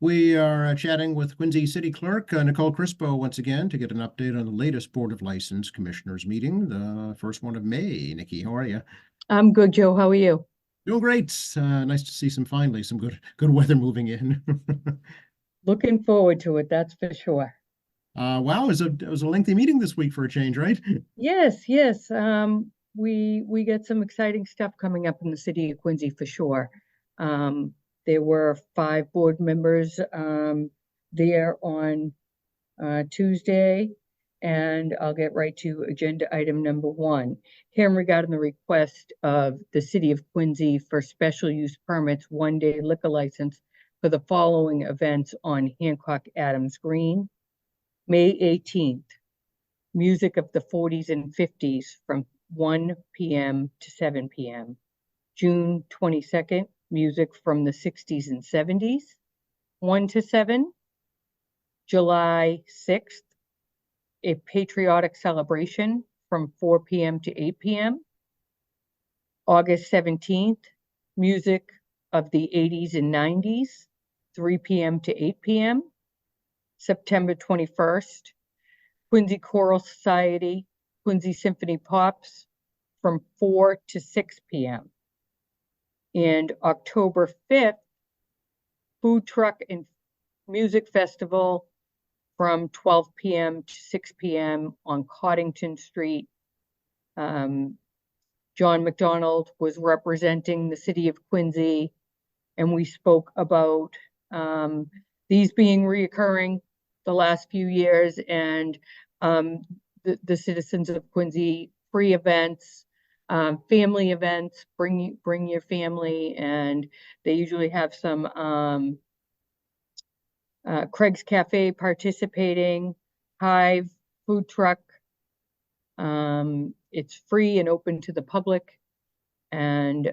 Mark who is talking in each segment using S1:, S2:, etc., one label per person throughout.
S1: We are chatting with Quincy City Clerk Nicole Crispo once again to get an update on the latest Board of License Commissioners meeting, the first one of May. Nikki, how are you?
S2: I'm good, Joe. How are you?
S1: Doing great. Nice to see some good weather moving in.
S2: Looking forward to it, that's for sure.
S1: Wow, it was a lengthy meeting this week for a change, right?
S2: Yes, yes. We get some exciting stuff coming up in the city of Quincy for sure. Um, there were five board members there on Tuesday, and I'll get right to agenda item number one. Here regarding the request of the city of Quincy for special use permits, one-day liquor license for the following events on Hancock Adams Green. May 18th, music of the 40s and 50s from 1 p.m. to 7 p.m. June 22nd, music from the 60s and 70s, 1 to 7. July 6th, a patriotic celebration from 4 p.m. to 8 p.m. August 17th, music of the 80s and 90s, 3 p.m. to 8 p.m. September 21st, Quincy Choral Society, Quincy Symphony Pops from 4 to 6 p.m. And October 5th, Food Truck and Music Festival from 12 p.m. to 6 p.m. on Coddington Street. John McDonald was representing the city of Quincy, and we spoke about these being reoccurring the last few years, and the citizens of Quincy free events, family events, bring your family, and they usually have some Craig's Cafe participating, Hive food truck. It's free and open to the public, and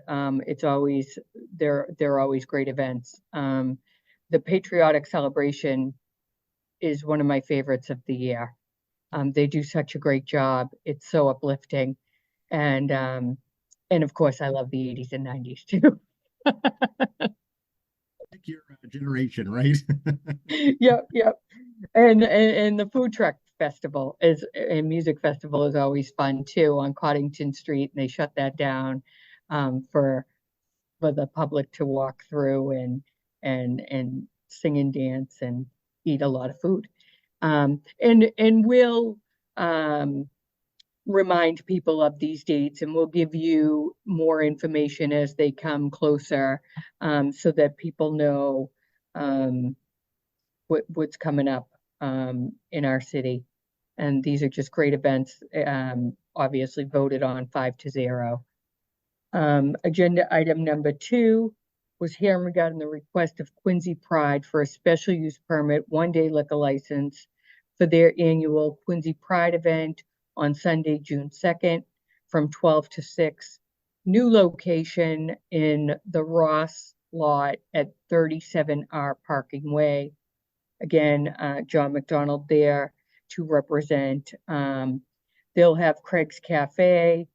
S2: they're always great events. The patriotic celebration is one of my favorites of the year. They do such a great job. It's so uplifting, and of course I love the 80s and 90s too.
S1: Like your generation, right?
S2: Yep, yep. And the food truck festival is and music festival is always fun too on Coddington Street. And they shut that down for the public to walk through and sing and dance and eat a lot of food. And we'll um, remind people of these dates, and we'll give you more information as they come closer, so that people know um, what's coming up in our city. And these are just great events, obviously voted on 5-0. Agenda item number two was hearing regarding the request of Quincy Pride for a special use permit, one-day liquor license for their annual Quincy Pride event on Sunday, June 2nd from 12 to 6. New location in the Ross lot at 37R Parking Way. Again, John McDonald there to represent. They'll have Craig's Cafe,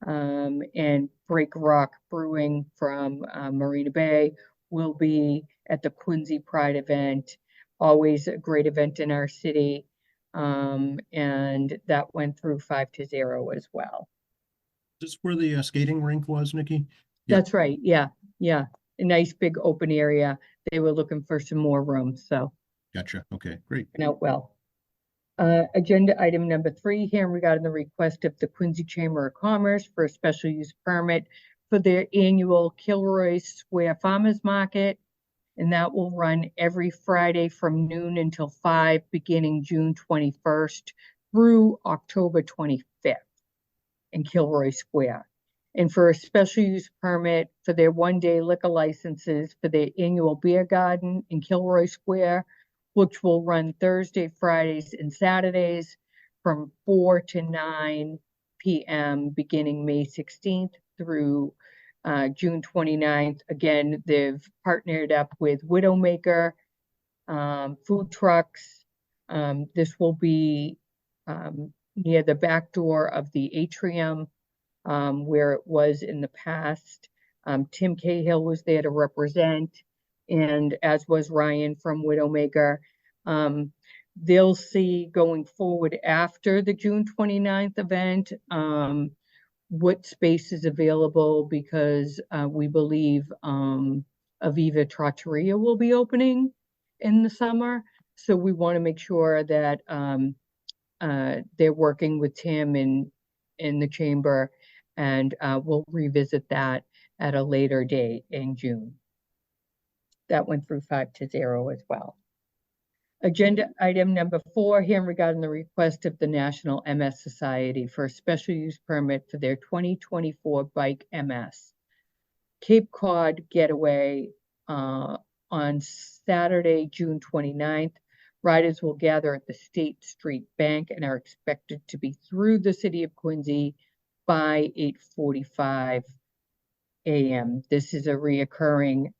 S2: and Break Rock Brewing from Marina Bay will be at the Quincy Pride event. Always a great event in our city. And that went through 5-0 as well.
S1: Is this where the skating rink was, Nikki? Yeah,
S2: That's right. Yeah. Yeah. A nice big open area. They were looking for some more room. So
S1: gotcha. Okay, great.
S2: went out well. Agenda item number three, here regarding the request of the Quincy Chamber of Commerce for a special use permit for their annual Kilroy Square Farmers Market. And that will run every Friday from noon until 5, beginning June 21st through October 25th in Kilroy Square. And for a special use permit for their one-day liquor licenses for their annual beer garden in Kilroy Square, which will run Thursday, Fridays, and Saturdays from 4 to 9 p.m. beginning May 16th through June 29th. Again, they've partnered up with Widowmaker food trucks. This will be near the back door of the atrium, where it was in the past. Tim Cahill was there to represent, and as was Ryan from Widowmaker. They'll see going forward after the June 29th event, what space is available, because we believe Aviva Trattoria will be opening in the summer. So we want to make sure that they're working with Tim in the chamber, and we'll revisit that at a later date in June. That went through 5-0 as well. Agenda item number 4, hearing regarding the request of the National MS Society for a special use permit for their 2024 Bike MS Cape Cod Getaway on Saturday, June 29th. Riders will gather at the State Street Bank and are expected to be through the city of Quincy by 8:45 a.m. This is a reoccurring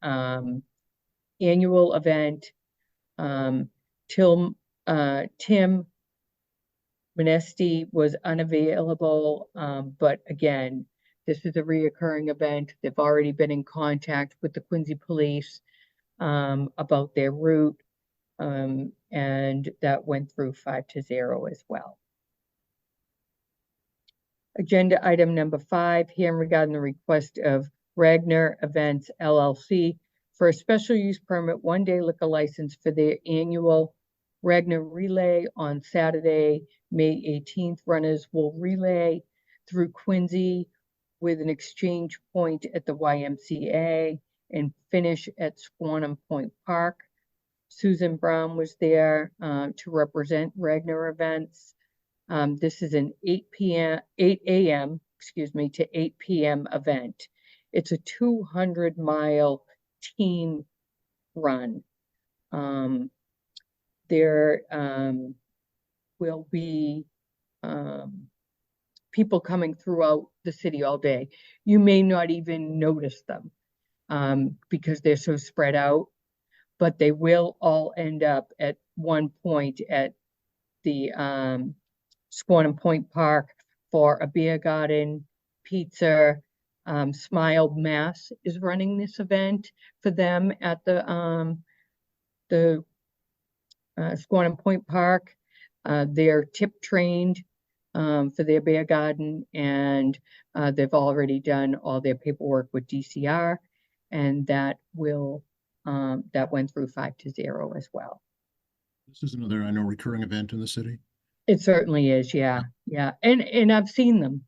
S2: annual event. Tim Monesti was unavailable, but again, this is a reoccurring event. They've already been in contact with the Quincy Police about their route, and that went through 5-0 as well. Agenda item number 5, hearing regarding the request of Ragnar Events LLC for a special use permit 1-day liquor license for their annual Ragnar Relay on Saturday, May 18th. Runners will relay through Quincy with an exchange point at the YMCA and finish at Squantum Point Park. Susan Brown was there to represent Ragnar Events. This is an 8 a.m. to 8 p.m. event. It's a 200-mile team run. There will be people coming throughout the city all day. You may not even notice them because they're so spread out, but they will all end up at one point at the Squantum Point Park for a beer garden, pizza. Smile Mass is running this event for them at the Squantum Point Park. They're tip trained for their beer garden, and they've already done all their paperwork with DCR, and that will that went through 5-0 as well.
S1: This is another, I know, recurring event in the city.
S2: It certainly is, yeah. And I've seen them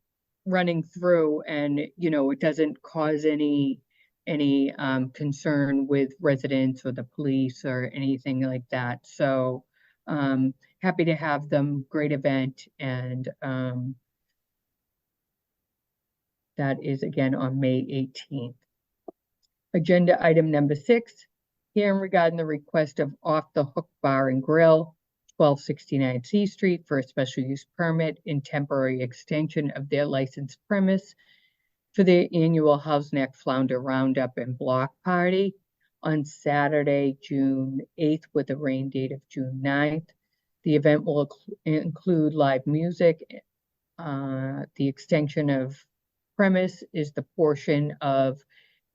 S2: running through, and it doesn't cause any concern with residents or the police or anything like that. So happy to have them. Great event, and that is again on May 18th. Agenda item number 6, hearing regarding the request of Off the Hook Bar and Grill, 1269 C Street, for a special use permit and temporary extension of their licensed premise for their annual Hausneck Flounder Roundup and Block Party on Saturday, June 8th, with a rain date of June 9th. The event will include live music. The extension of premise is the portion of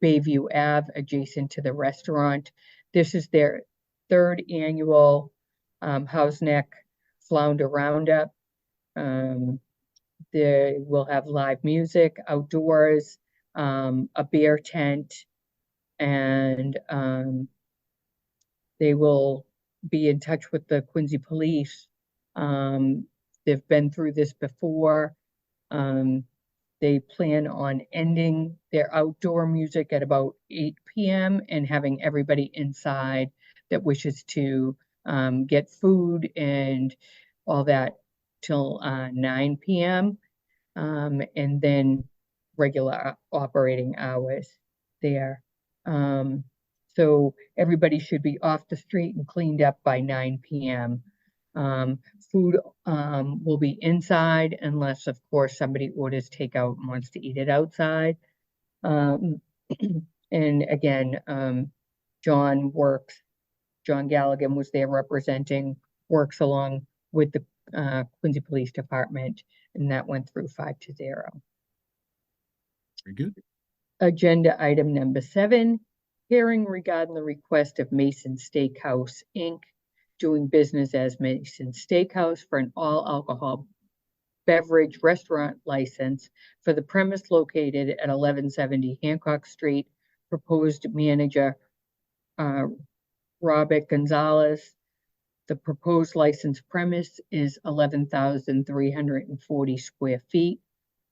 S2: Bayview Ave adjacent to the restaurant. This is their 3rd annual Hausneck Flounder Roundup. They will have live music outdoors, a beer tent, and they will be in touch with the Quincy Police. They've been through this before. They plan on ending their outdoor music at about 8 p.m. and having everybody inside that wishes to get food and all that till 9 p.m. And then regular operating hours there. So everybody should be off the street and cleaned up by 9 p.m. Food will be inside unless, of course, somebody orders takeout and wants to eat it outside. And again, John Galligan was there representing, works along with the Quincy Police Department, and that went through 5-0.
S1: Very good.
S2: Agenda item number 7, hearing regarding the request of Mason Steakhouse, Inc., doing business as Mason Steakhouse for an all-alcohol beverage restaurant license for the premise located at 1170 Hancock Street. Proposed manager, Robert Gonzalez. The proposed license premise is 11,340 square feet.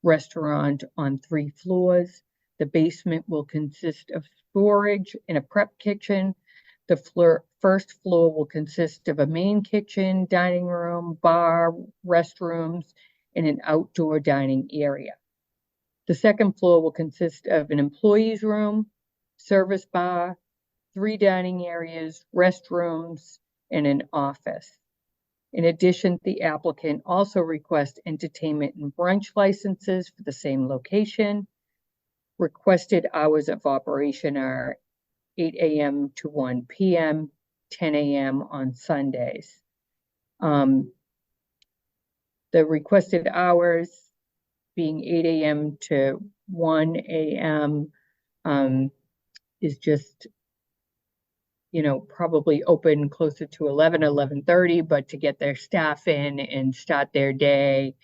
S2: Restaurant on 3 floors. The basement will consist of storage and a prep kitchen. The first floor will consist of a main kitchen, dining room, bar, restrooms, and an outdoor dining area. The second floor will consist of an employee's room, service bar, 3 dining areas, restrooms, and an office. In addition, the applicant also requests entertainment and brunch licenses for the same location. Requested hours of operation are 8 a.m. to 1 p.m., 10 a.m. on Sundays. The requested hours being 8 a.m. to 1 a.m. Is just, probably open closer to 11:30, but to get their staff in and start their day,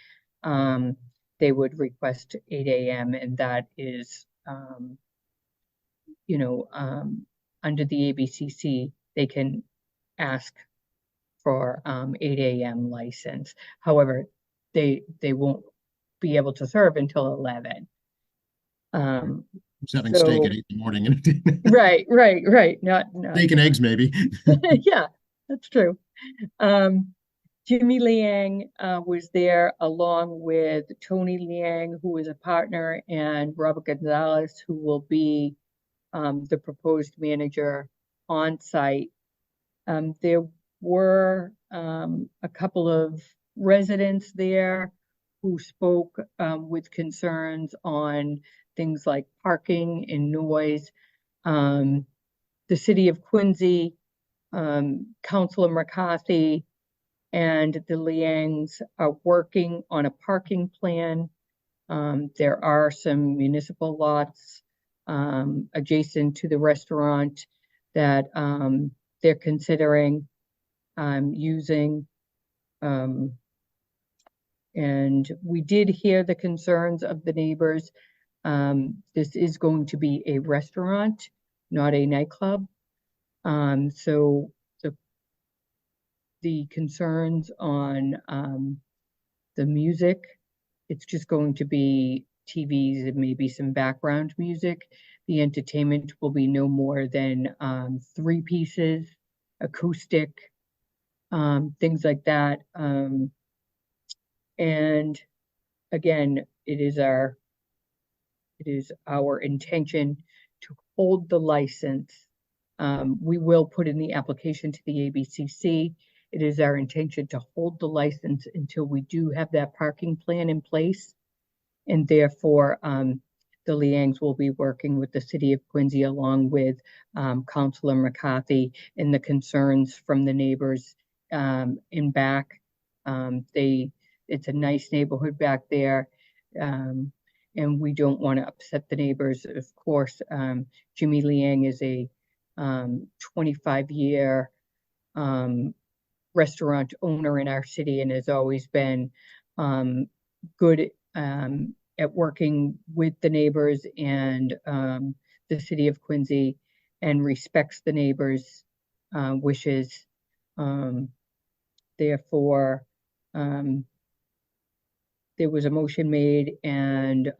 S2: they would request 8 a.m. and that is, under the ABCC, they can ask for 8 a.m. license. However, they won't be able to serve until 11.
S1: Just having steak at 8 in the morning.
S2: Right. Not
S1: Steak and eggs, maybe.
S2: Yeah, that's true. Jimmy Liang was there along with Tony Liang, who is a partner, and Robert Gonzalez, who will be the proposed manager on site. There were a couple of residents there who spoke with concerns on things like parking and noise. The city of Quincy, Councilor McCarthy, and the Liangs are working on a parking plan. There are some municipal lots adjacent to the restaurant that they're considering using. And we did hear the concerns of the neighbors. This is going to be a restaurant, not a nightclub. So the concerns on the music, it's just going to be TVs and maybe some background music. The entertainment will be no more than 3 pieces, acoustic, things like that. And again, it is our intention to hold the license. We will put in the application to the ABCC. It is our intention to hold the license until we do have that parking plan in place. And therefore, the Liangs will be working with the city of Quincy along with Councilor McCarthy and the concerns from the neighbors in back. It's a nice neighborhood back there. And we don't want to upset the neighbors. Of course, Jimmy Liang is a 25-year restaurant owner in our city and has always been good at working with the neighbors and the city of Quincy and respects the neighbors' wishes. Therefore, there was a motion made and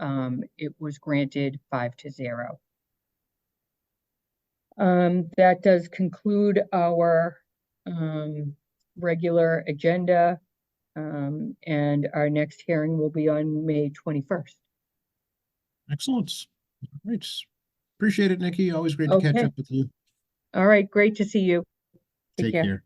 S2: it was granted 5-0. That does conclude our regular agenda. And our next hearing will be on May 21st.
S1: Excellent. All right. Appreciate it, Nikki. Always great to catch
S2: Okay.
S1: up with you.
S2: All right. Great to see you.
S1: Take care.